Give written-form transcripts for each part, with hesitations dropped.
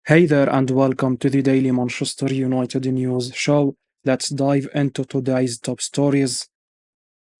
Hey there, and welcome to the Daily Manchester United News Show. Let's dive into today's top stories.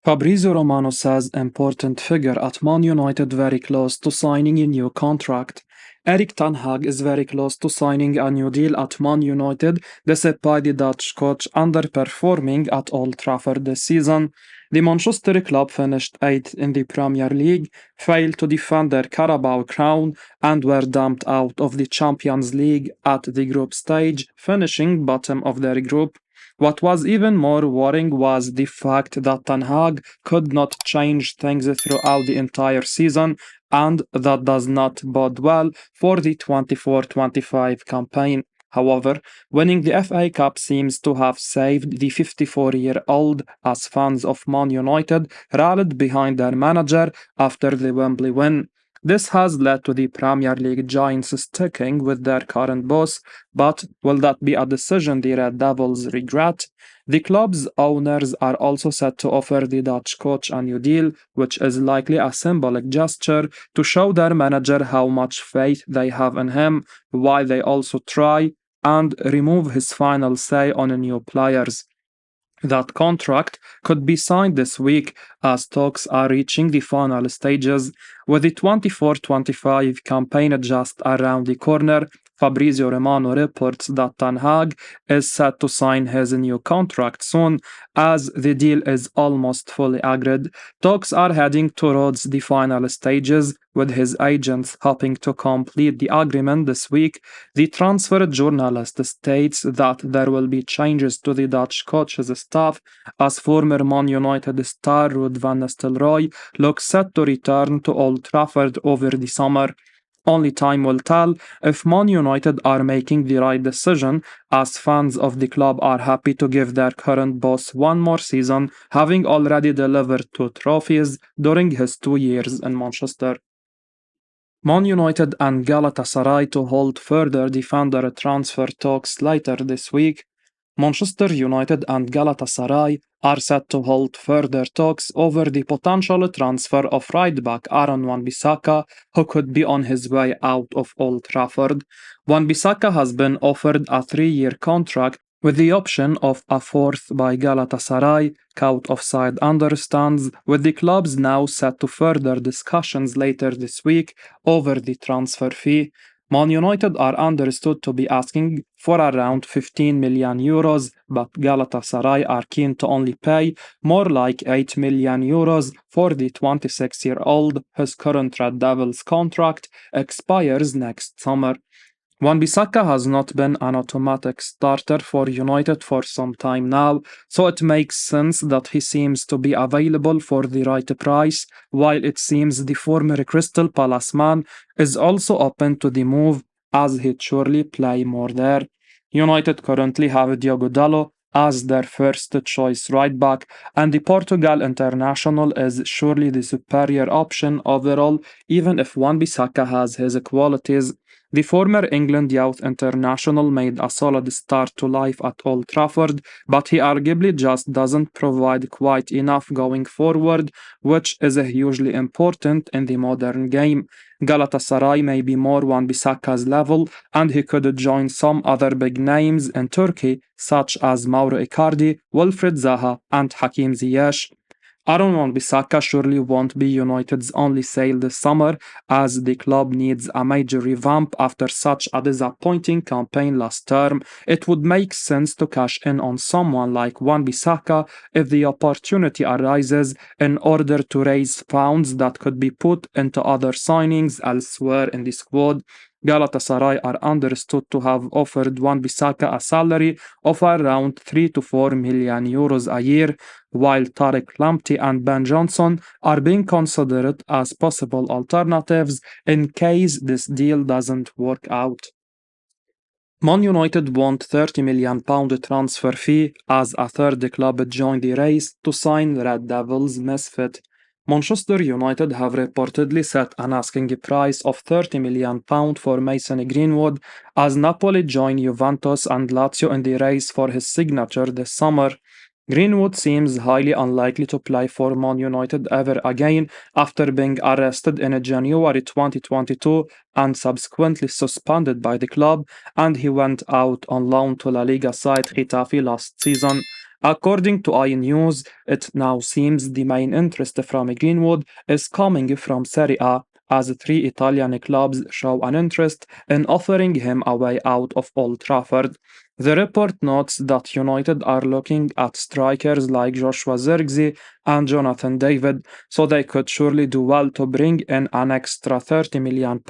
Fabrizio Romano says important figure at Man United very close to signing a new contract. Erik Ten Hag is very close to signing a new deal at Man United, despite the Dutch coach underperforming at Old Trafford this season. The Manchester club finished 8th in the Premier League, failed to defend their Carabao crown, and were dumped out of the Champions League at the group stage, finishing bottom of their group. What was even more worrying was the fact that Ten Hag could not change things throughout the entire season, and that does not bode well for the 24-25 campaign. However, winning the FA Cup seems to have saved the 54-year-old as fans of Man United rallied behind their manager after the Wembley win. This has led to the Premier League giants sticking with their current boss, but will that be a decision the Red Devils regret? The club's owners are also set to offer the Dutch coach a new deal, which is likely a symbolic gesture to show their manager how much faith they have in him, while they also try and remove his final say on new players. That contract could be signed this week as talks are reaching the final stages. With the 24-25 campaign just around the corner, Fabrizio Romano reports that Ten Hag is set to sign his new contract soon, as the deal is almost fully agreed. Talks are heading towards the final stages, with his agents hoping to complete the agreement this week. The transfer journalist states that there will be changes to the Dutch coach's staff, as former Man United star Ruud van Nistelrooy looks set to return to Old Trafford over the summer. Only time will tell if Man United are making the right decision, as fans of the club are happy to give their current boss one more season, having already delivered 2 trophies during his 2 years in Manchester. Man United and Galatasaray to hold further defender transfer talks later this week. Manchester United and Galatasaray are set to hold further talks over the potential transfer of right-back Aaron Wan-Bissaka, who could be on his way out of Old Trafford. Wan-Bissaka has been offered a 3-year contract with the option of a fourth by Galatasaray. CaughtOffside understands, with the clubs now set to further discussions later this week over the transfer fee. Man United are understood to be asking for around 15 million euros, but Galatasaray are keen to only pay more like 8 million euros for the 26-year-old. His current Red Devils contract expires next summer. Wan-Bissaka has not been an automatic starter for United for some time now, so it makes sense that he seems to be available for the right price, while it seems the former Crystal Palace man is also open to the move, as he'd surely play more there. United currently have Diogo Dalot as their first choice right back, and the Portugal international is surely the superior option overall, even if Wan-Bissaka has his qualities. The former England youth international made a solid start to life at Old Trafford, but he arguably just doesn't provide quite enough going forward, which is hugely important in the modern game. Galatasaray may be more Wan-Bissaka's level, and he could join some other big names in Turkey, such as Mauro Icardi, Wilfried Zaha, and Hakim Ziyech. Aaron Wan-Bissaka surely won't be United's only sale this summer, as the club needs a major revamp after such a disappointing campaign last term. It would make sense to cash in on someone like Wan-Bissaka if the opportunity arises, in order to raise funds that could be put into other signings elsewhere in the squad. Galatasaray are understood to have offered Wan-Bissaka a salary of around 3 to 4 million euros a year, while Tarek Lamptey and Ben Johnson are being considered as possible alternatives in case this deal doesn't work out. Man United want £30 million transfer fee as a third club joined the race to sign Red Devils misfit. Manchester United have reportedly set an asking price of £30 million for Mason Greenwood, as Napoli join Juventus and Lazio in the race for his signature this summer. Greenwood seems highly unlikely to play for Man United ever again after being arrested in January 2022 and subsequently suspended by the club, and he went out on loan to La Liga side Getafe last season. According to iNews, it now seems the main interest from Greenwood is coming from Serie A, as three Italian clubs show an interest in offering him a way out of Old Trafford. The report notes that United are looking at strikers like Joshua Zirkzee and Jonathan David, so they could surely do well to bring in an extra £30 million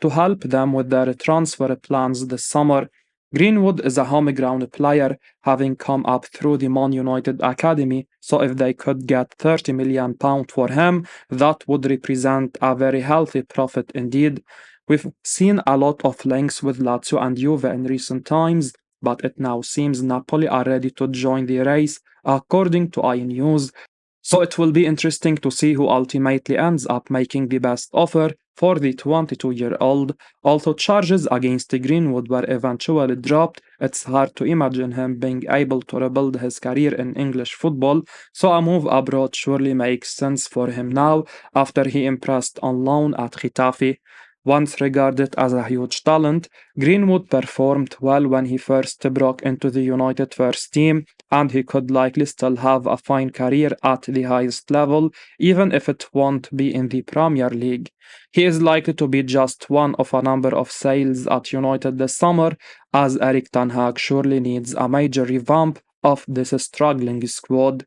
to help them with their transfer plans this summer. Greenwood is a home ground player, having come up through the Man United academy, so if they could get £30 million for him, that would represent a very healthy profit indeed. We've seen a lot of links with Lazio and Juve in recent times, but it now seems Napoli are ready to join the race, according to iNews. So it will be interesting to see who ultimately ends up making the best offer for the 22-year-old. Although charges against Greenwood were eventually dropped, it's hard to imagine him being able to rebuild his career in English football, so a move abroad surely makes sense for him now after he impressed on loan at Getafe. Once regarded as a huge talent, Greenwood performed well when he first broke into the United first team, and he could likely still have a fine career at the highest level, even if it won't be in the Premier League. He is likely to be just one of a number of sales at United this summer, as Erik Ten Hag surely needs a major revamp of this struggling squad.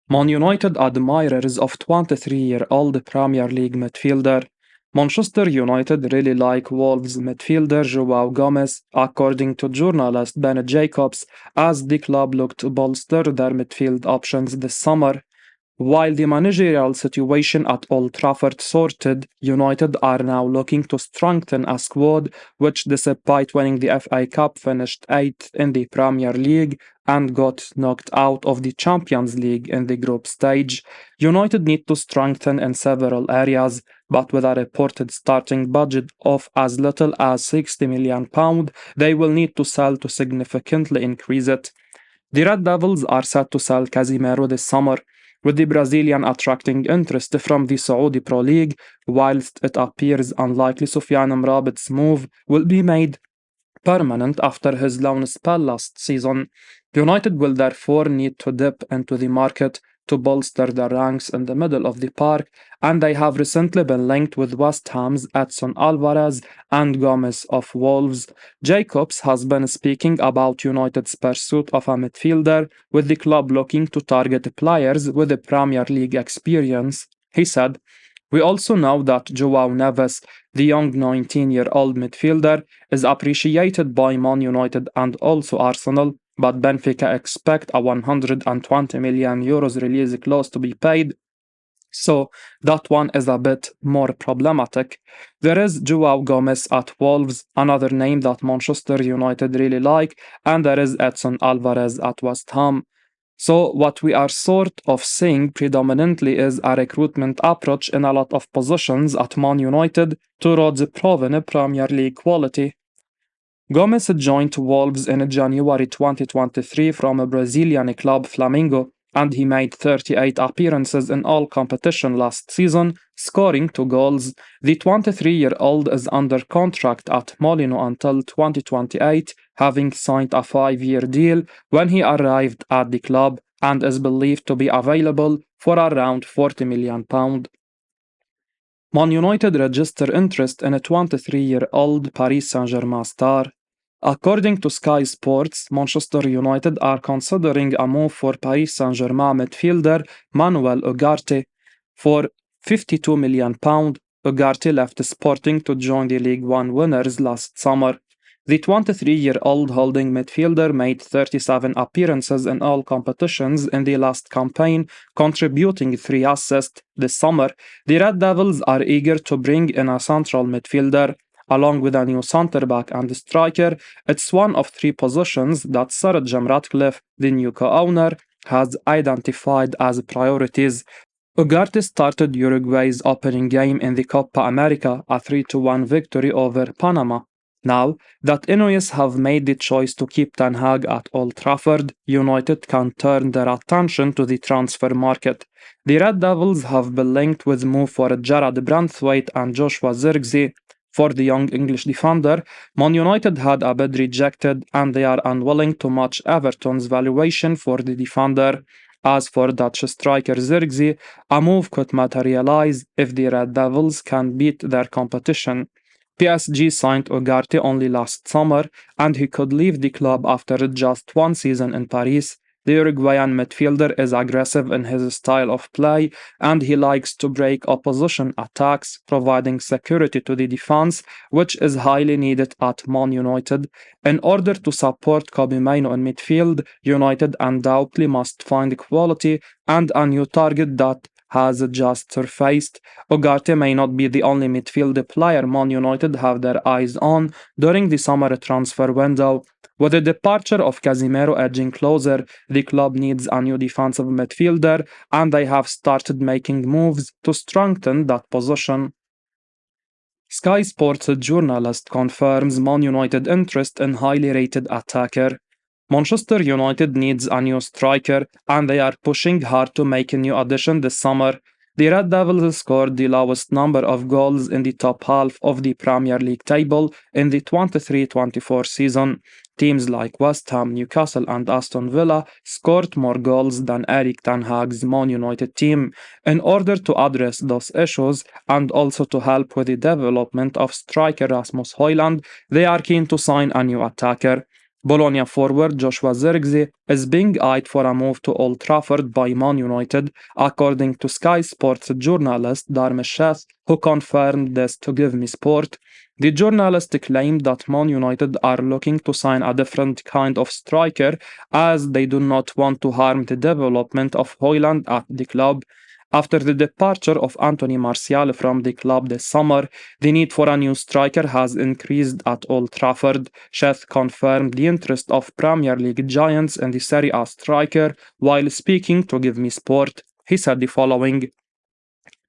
Man United admirers of 23-year-old Premier League midfielder. Manchester United really like Wolves midfielder João Gomes, according to journalist Ben Jacobs, as the club looked to bolster their midfield options this summer. While the managerial situation at Old Trafford sorted, United are now looking to strengthen a squad which, despite winning the FA Cup, finished 8th in the Premier League and got knocked out of the Champions League in the group stage. United need to strengthen in several areas, but with a reported starting budget of as little as £60 million, they will need to sell to significantly increase it. The Red Devils are set to sell Casemiro this summer, with the Brazilian attracting interest from the Saudi Pro League, whilst it appears unlikely Sufyan Amrabat's move will be made permanent after his loan spell last season. United will therefore need to dip into the market to bolster their ranks in the middle of the park, and they have recently been linked with West Ham's Edson Alvarez and Gomez of Wolves. Jacobs has been speaking about United's pursuit of a midfielder, with the club looking to target players with a Premier League experience. He said, "We also know that João Neves, the young 19-year-old midfielder, is appreciated by Man United and also Arsenal, but Benfica expect a €120 million release clause to be paid, so that one is a bit more problematic. There is João Gomes at Wolves, another name that Manchester United really like, and there is Edson Alvarez at West Ham. So, what we are sort of seeing predominantly is a recruitment approach in a lot of positions at Man United towards proven Premier League quality. Gomes joined Wolves in January 2023 from a Brazilian club Flamengo, and he made 38 appearances in all competition last season, scoring 2 goals. The 23-year-old is under contract at Molino until 2028, having signed a 5-year deal when he arrived at the club, and is believed to be available for around £40 million. Man United register interest in a 23-year-old Paris Saint-Germain star. According to Sky Sports, Manchester United are considering a move for Paris Saint-Germain midfielder Manuel Ugarte. For £52 million, Ugarte left Sporting to join the League One winners last summer. The 23-year-old holding midfielder made 37 appearances in all competitions in the last campaign, contributing 3 assists this summer. The Red Devils are eager to bring in a central midfielder. Along with a new centre-back and striker, it's one of 3 positions that Sir Jim Ratcliffe, the new co-owner, has identified as priorities. Ugarte started Uruguay's opening game in the Copa America, a 3-1 victory over Panama. Now that Ineos have made the choice to keep Ten Hag at Old Trafford, United can turn their attention to the transfer market. The Red Devils have been linked with move for Jared Branthwaite and Joshua Zirkzee. For the young English defender, Man United had a bid rejected and they are unwilling to match Everton's valuation for the defender. As for Dutch striker Zirkzee, a move could materialize if the Red Devils can beat their competition. PSG signed Ugarte only last summer, and he could leave the club after just one season in Paris. The Uruguayan midfielder is aggressive in his style of play, and he likes to break opposition attacks, providing security to the defense, which is highly needed at Man United. In order to support Kobe Mainoo in midfield, United undoubtedly must find quality and a new target that has just surfaced. Ugarte may not be the only midfield player Man United have their eyes on during the summer transfer window. With the departure of Casemiro edging closer, the club needs a new defensive midfielder, and they have started making moves to strengthen that position. Sky Sports journalist confirms Man United interest in highly rated attacker. Manchester United needs a new striker, and they are pushing hard to make a new addition this summer. The Red Devils scored the lowest number of goals in the top half of the Premier League table in the 23-24 season. Teams like West Ham, Newcastle, and Aston Villa scored more goals than Erik Ten Hag's Man United team. In order to address those issues and also to help with the development of striker Rasmus Højlund, they are keen to sign a new attacker. Bologna forward Joshua Zirkzee is being eyed for a move to Old Trafford by Man United, according to Sky Sports journalist Darmesh Sheth, who confirmed this to Give Me Sport. The journalist claimed that Man United are looking to sign a different kind of striker as they do not want to harm the development of Højlund at the club. After the departure of Anthony Martial from the club this summer, the need for a new striker has increased at Old Trafford. Sheth confirmed the interest of Premier League giants in the Serie A striker while speaking to Give Me Sport. He said the following: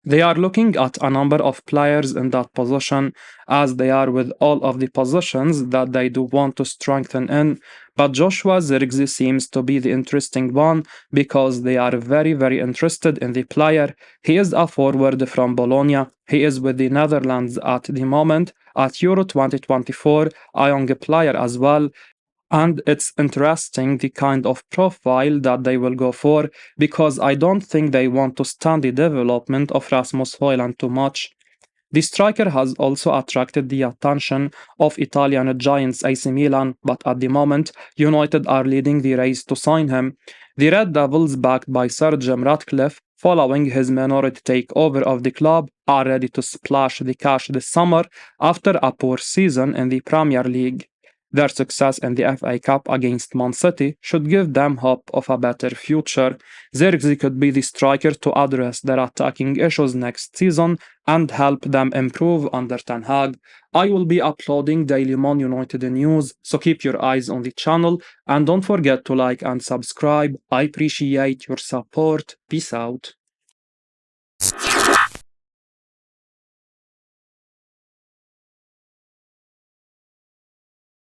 "They are looking at a number of players in that position, as they are with all of the positions that they do want to strengthen in. But Joshua Zirkzee seems to be the interesting one because they are very, very interested in the player. He is a forward from Bologna. He is with the Netherlands at the moment, at Euro 2024, a young player as well. And it's interesting the kind of profile that they will go for because I don't think they want to stand the development of Rasmus Højlund too much." The striker has also attracted the attention of Italian giants AC Milan, but at the moment, United are leading the race to sign him. The Red Devils, backed by Sir Jim Ratcliffe, following his minority takeover of the club, are ready to splash the cash this summer after a poor season in the Premier League. Their success in the FA Cup against Man City should give them hope of a better future. Zirkzee could be the striker to address their attacking issues next season and help them improve under Ten Hag. I will be uploading daily Man United news, so keep your eyes on the channel and don't forget to like and subscribe. I appreciate your support. Peace out.